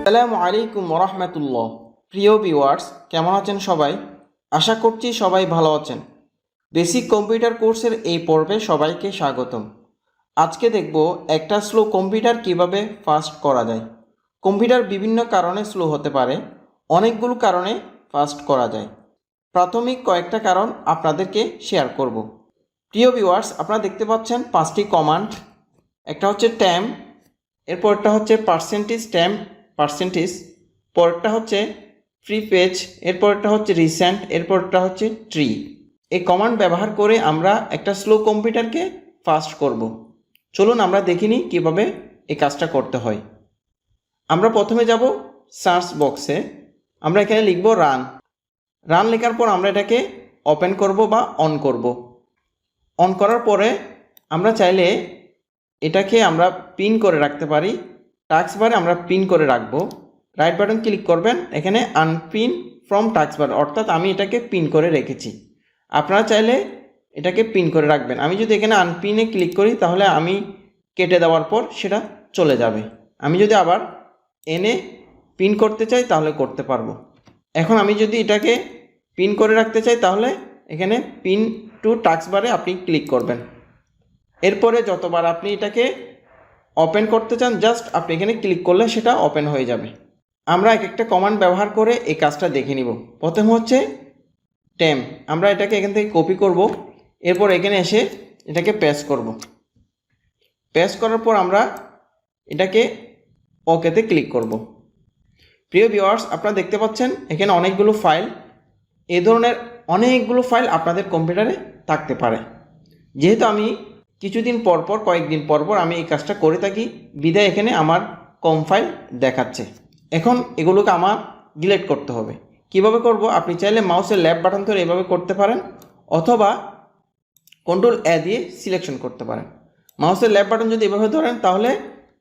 আসসালামু আলাইকুম রহমতুল্লাহ। প্রিয় ভিউয়ার্স, কেমন আছেন সবাই? আশা করছি সবাই ভালো আছেন। বেসিক কম্পিউটার কোর্সের এই পর্বে সবাইকে স্বাগতম। আজকে দেখব একটা স্লো কম্পিউটার কিভাবে ফাস্ট করা যায়। কম্পিউটার বিভিন্ন কারণে স্লো হতে পারে, অনেকগুলো কারণে ফাস্ট করা যায়। প্রাথমিক কয়েকটা কারণ আপনাদেরকে শেয়ার করব। প্রিয় ভিউয়ার্স, আপনারা দেখতে পাচ্ছেন 5টি কমান্ড। একটা হচ্ছে ট্যাম, এরপরটা হচ্ছে পার্সেন্টেজ ট্যাম পার্সেন্টেজ, পরেরটা হচ্ছে ফ্রি পেজ, এরপরটা হচ্ছে রিসেন্ট, এরপরটা হচ্ছে ট্রি। এই কমান্ড ব্যবহার করে আমরা একটা স্লো কম্পিউটারকে ফাস্ট করব। চলুন আমরা দেখিনি কিভাবে এই কাজটা করতে হয়। আমরা প্রথমে যাব সার্চ বক্সে, আমরা এখানে লিখব রান। রান লেখার পর আমরা এটাকে ওপেন করব বা অন করব। অন করার পরে আমরা চাইলে এটাকে আমরা পিন করে রাখতে পারি। টাস্ক বারে আমরা পিন করে রাখবো। রাইট বাটন ক্লিক করবেন, এখানে আনপিন ফ্রম টাস্ক বার, অর্থাৎ আমি এটাকে পিন করে রেখেছি। আপনারা চাইলে এটাকে পিন করে রাখবেন। আমি যদি এখানে আনপিনে ক্লিক করি তাহলে আমি কেটে দেওয়ার পর সেটা চলে যাবে। আমি যদি আবার এনে পিন করতে চাই তাহলে করতে পারবো। এখন আমি যদি এটাকে পিন করে রাখতে চাই তাহলে এখানে পিন টু টাস্ক বারে আপনি ক্লিক করবেন। এরপরে যতবার আপনি এটাকে ওপেন করতে চান জাস্ট আপনি এখানে ক্লিক করলে সেটা ওপেন হয়ে যাবে। আমরা এক একটা কমান্ড ব্যবহার করে এই কাজটা দেখে নিব। প্রথম হচ্ছে টেম, আমরা এটাকে এখান থেকে কপি করব, এরপর এখানে এসে এটাকে পেস্ট করব। পেস্ট করার পর আমরা এটাকে ওকেতে ক্লিক করব। প্রিয় ভিউয়ার্স, আপনারা দেখতে পাচ্ছেন এখানে অনেকগুলো ফাইল। এই ধরনের অনেকগুলো ফাইল আপনাদের কম্পিউটারে থাকতে পারে। যেহেতু আমি কিছুদিন পরপর কয়েকদিন পরপর আমি এই কাজটা করে থাকি বিধায় এখানে আমার কম ফাইল দেখাচ্ছে। এখন এগুলোকে আমার ডিলিট করতে হবে। কিভাবে করব? আপনি চাইলে মাউসের লেফট বাটন ধরে এভাবে করতে পারেন, অথবা কন্ট্রোল এ দিয়ে সিলেকশন করতে পারেন। মাউসের লেফট বাটন যদি এভাবে ধরেন তাহলে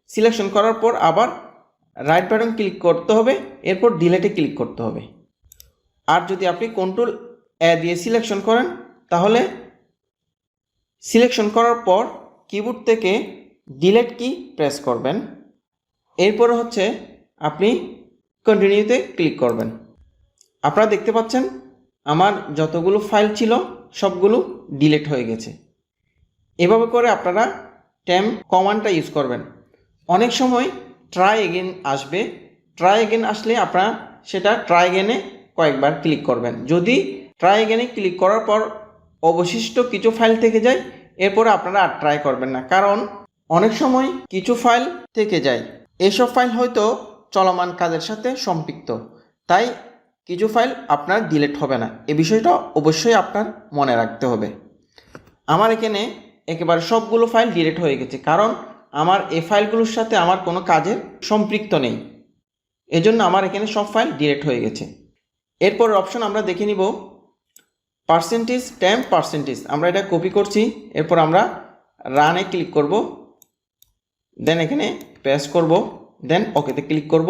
সিলেকশন করার পর আবার রাইট বাটন ক্লিক করতে হবে, এরপর ডিলিটে ক্লিক করতে হবে। আর যদি আপনি কন্ট্রোল এ দিয়ে সিলেকশন করেন তাহলে সিলেকশন করার পর কিবোর্ড থেকে ডিলিট কি প্রেস করবেন, এরপরে হচ্ছে আপনি কন্টিনিউতে ক্লিক করবেন। আপনারা দেখতে পাচ্ছেন আমার যতগুলো ফাইল ছিল সবগুলো ডিলিট হয়ে গেছে। এভাবে করে আপনারা ট্যাম কমান্ডটা ইউজ করবেন। অনেক সময় ট্রাই এগেন আসবে, ট্রাই এগেন আসলে আপনারা সেটা ট্রাই এগেনে কয়েকবার ক্লিক করবেন। যদি ট্রাই এগেনে ক্লিক করার পর অবশিষ্ট কিছু ফাইল থেকে যায় এরপরে আপনারা আর ট্রাই করবেন না, কারণ অনেক সময় কিছু ফাইল থেকে যায়। এসব ফাইল হয়তো চলমান কাজের সাথে সম্পৃক্ত, তাই কিছু ফাইল আপনার ডিলিট হবে না। এই বিষয়টা অবশ্যই আপনার মনে রাখতে হবে। আমার এখানে একেবারে সবগুলো ফাইল ডিলিট হয়ে গেছে, কারণ আমার এই ফাইলগুলোর সাথে আমার কোনো কাজের সম্পৃক্ত নেই, এজন্য আমার এখানে সব ফাইল ডিলিট হয়ে গেছে। এরপরের অপশন আমরা দেখে নিব পার্সেন্টেজ ট্যাম পার্সেন্টেজ। আমরা এটা কপি করছি, এরপর আমরা রানে ক্লিক করব, দেন এখানে পেস্ট করব, দেন ওকেতে ক্লিক করব।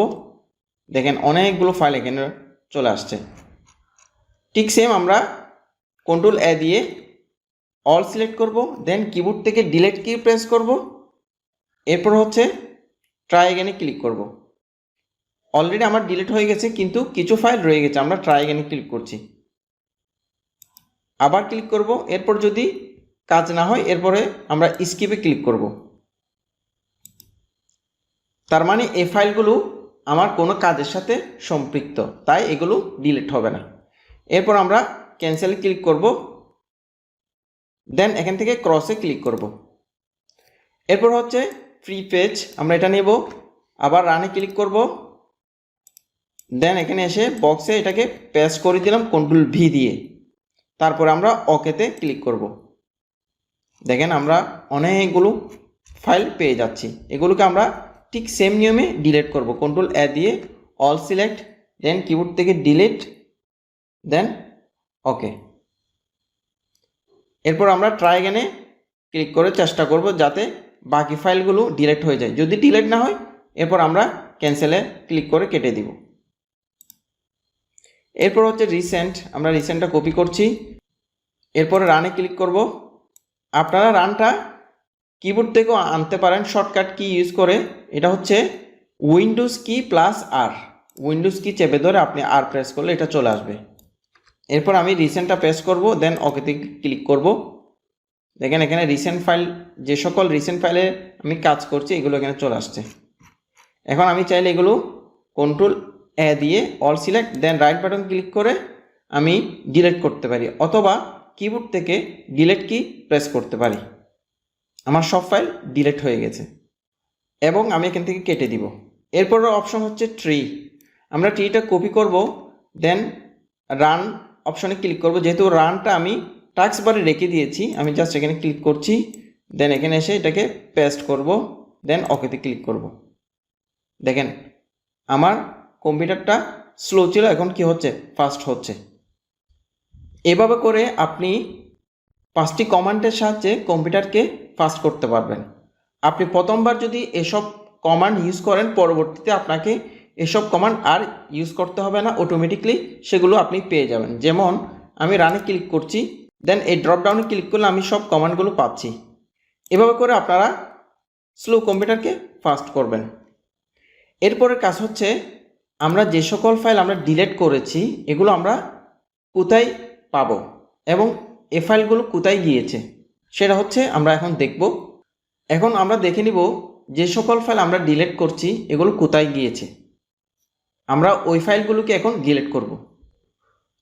দেখেন অনেকগুলো ফাইল এখানে চলে আসছে। ঠিক সেম আমরা কন্ট্রোল এ দিয়ে অল সিলেক্ট করব, দেন কিবোর্ড থেকে ডিলিট কি প্রেস করব, এরপর হচ্ছে ট্রাই এগেনে ক্লিক করব। অলরেডি আমার ডিলিট হয়ে গেছে কিন্তু কিছু ফাইল রয়ে গেছে, আমরা ট্রাই এগেনে ক্লিক করছি, আবার ক্লিক করব। এরপর যদি কাজ না হয় এরপরে আমরা স্কিপে ক্লিক করব। তার মানে এই ফাইলগুলো আমার কোনো কাজের সাথে সম্পৃক্ত, তাই এগুলো ডিলিট হবে না। এরপর আমরা ক্যান্সেলে ক্লিক করব, দেন এখান থেকে ক্রসে ক্লিক করব। এরপর হচ্ছে ফ্রি পেজ, আমরা এটা নেব, আবার রানে ক্লিক করব, দেন এখানে এসে বক্সে এটাকে পেস্ট করে দিলাম কন্ট্রোল ভি দিয়ে, তারপর আমরা ওকেতে ক্লিক করব। দেখেন আমরা অনেকগুলো ফাইল পেয়ে যাচ্ছি। এগুলোকে আমরা ঠিক সেম নিয়মে ডিলিট করব। কন্ট্রোল এ দিয়ে অল সিলেক্ট, দেন কিবোর্ড থেকে ডিলিট, দেন ওকে। এরপর আমরা ট্রাই এগেনে ক্লিক করে চেষ্টা করব যাতে বাকি ফাইলগুলো ডিলিট হয়ে যায়। যদি ডিলিট না হয় এরপর আমরা ক্যান্সেলে ক্লিক করে কেটে দিব। এরপর হচ্ছে রিসেন্ট, আমরা রিসেন্টটা কপি করছি, এরপরে রানে ক্লিক করব। আপনারা রানটা কিবোর্ড থেকেও আনতে পারেন শর্টকাট কি ইউজ করে, এটা হচ্ছে উইন্ডোজ কি প্লাস আর, উইন্ডোজ কি চেপে ধরে আপনি আর প্রেস করলে এটা চলে আসবে। এরপর আমি রিসেন্টটা প্রেস করব, দেন ওকেতে ক্লিক করব। দেখেন এখানে রিসেন্ট ফাইল, যে সকল রিসেন্ট ফাইলে আমি কাজ করছি এগুলো এখানে চলে আসছে। এখন আমি চাইলে এগুলো কন্ট্রোল এ দিয়ে অল সিলেক্ট, দেন রাইট বাটন ক্লিক করে আমি ডিলিট করতে পারি, অথবা কিবোর্ড থেকে ডিলিট কি প্রেস করতে পারি। আমার সব ফাইল ডিলিট হয়ে গেছে এবং আমি এখান থেকে কেটে দিব। এরপরের অপশন হচ্ছে ট্রি। আমরা ট্রিটা কপি করব, দেন রান অপশনে ক্লিক করব। যেহেতু রানটা আমি টাস্ক বারে রেখে দিয়েছি, আমি জাস্ট এখানে ক্লিক করছি, দেন এখানে এসে এটাকে পেস্ট করব, দেন ওকেতে ক্লিক করব। দেখেন আমার কম্পিউটারটা স্লো ছিল, এখন কি হচ্ছে, ফাস্ট হচ্ছে। এভাবে করে আপনি 5টি কমান্ডের সাহায্যে কম্পিউটারকে ফাস্ট করতে পারবেন। আপনি প্রথমবার যদি এসব কমান্ড ইউজ করেন, পরবর্তীতে আপনাকে এসব কমান্ড আর ইউজ করতে হবে না, অটোমেটিকলি সেগুলো আপনি পেয়ে যাবেন। যেমন আমি রানে ক্লিক করছি, দেন এই ড্রপডাউনে ক্লিক করলে আমি সব কমান্ডগুলো পাচ্ছি। এভাবে করে আপনারা স্লো কম্পিউটারকে ফাস্ট করবেন। এরপরের কাজ হচ্ছে, আমরা যে সকল ফাইল আমরা ডিলিট করেছি এগুলো আমরা কোথায় পাবো এবং এ ফাইলগুলো কোথায় গিয়েছে সেটা হচ্ছে আমরা এখন দেখব। এখন আমরা দেখে নিব যে সকল ফাইল আমরা ডিলিট করছি এগুলো কোথায় গিয়েছে। আমরা ওই ফাইলগুলোকে এখন ডিলিট করব।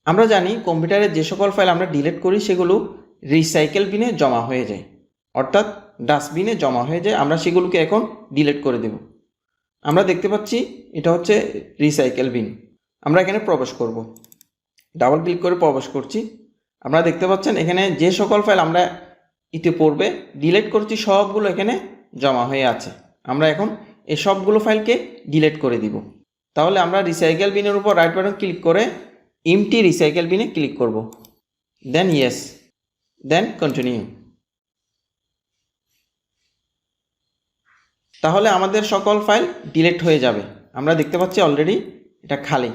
আমরা জানি কম্পিউটারে যে সকল ফাইল আমরা ডিলিট করি সেগুলো রিসাইকেল বিনে জমা হয়ে যায়, অর্থাৎ ডাস্টবিনে জমা হয়ে যায়। আমরা সেগুলোকে এখন ডিলিট করে দেব। আমরা দেখতে পাচ্ছি এটা হচ্ছে রিসাইকেল বিন। আমরা এখানে প্রবেশ করব, ডাবল ক্লিক করে প্রবেশ করছি। আপনারা দেখতে পাচ্ছেন এখানে যে সকল ফাইল আমরা ইতিপূর্বে ডিলিট করছি সবগুলো এখানে জমা হয়ে আছে। আমরা এখন এই সবগুলো ফাইলকে ডিলিট করে দিব। তাহলে আমরা রিসাইকেল বিনের উপর রাইট বাটন ক্লিক করে এমটি রিসাইকেল বিনে ক্লিক করব, দেন ইয়েস, দেন কন্টিনিউ। তাহলে আমাদের সকল ফাইল ডিলিট হয়ে যাবে। আমরা দেখতে পাচ্ছি অলরেডি এটা খালি,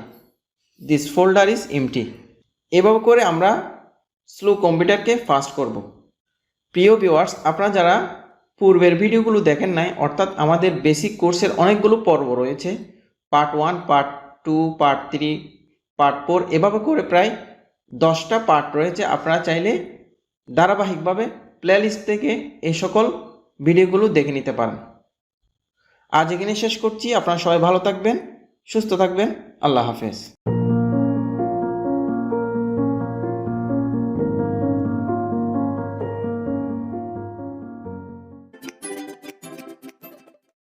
দিস ফোল্ডার ইজ এমটি। এভাবে করে আমরা স্লো কম্পিউটারকে ফাস্ট করব। প্রিয় ভিউয়ার্স, আপনারা যারা পূর্বের ভিডিওগুলো দেখেন নাই, অর্থাৎ আমাদের বেসিক কোর্সের অনেকগুলো পর্ব রয়েছে, পার্ট 1, পার্ট 2, পার্ট 3, পার্ট 4, এভাবে করে প্রায় 10টা পার্ট রয়েছে। আপনারা চাইলে ধারাবাহিকভাবে প্লেলিস্ট থেকে এই সকল ভিডিওগুলো দেখে নিতে পারেন। আজ এখানে শেষ করছি। আপনারা সবাই ভালো থাকবেন, সুস্থ থাকবেন। আল্লাহ হাফেজ।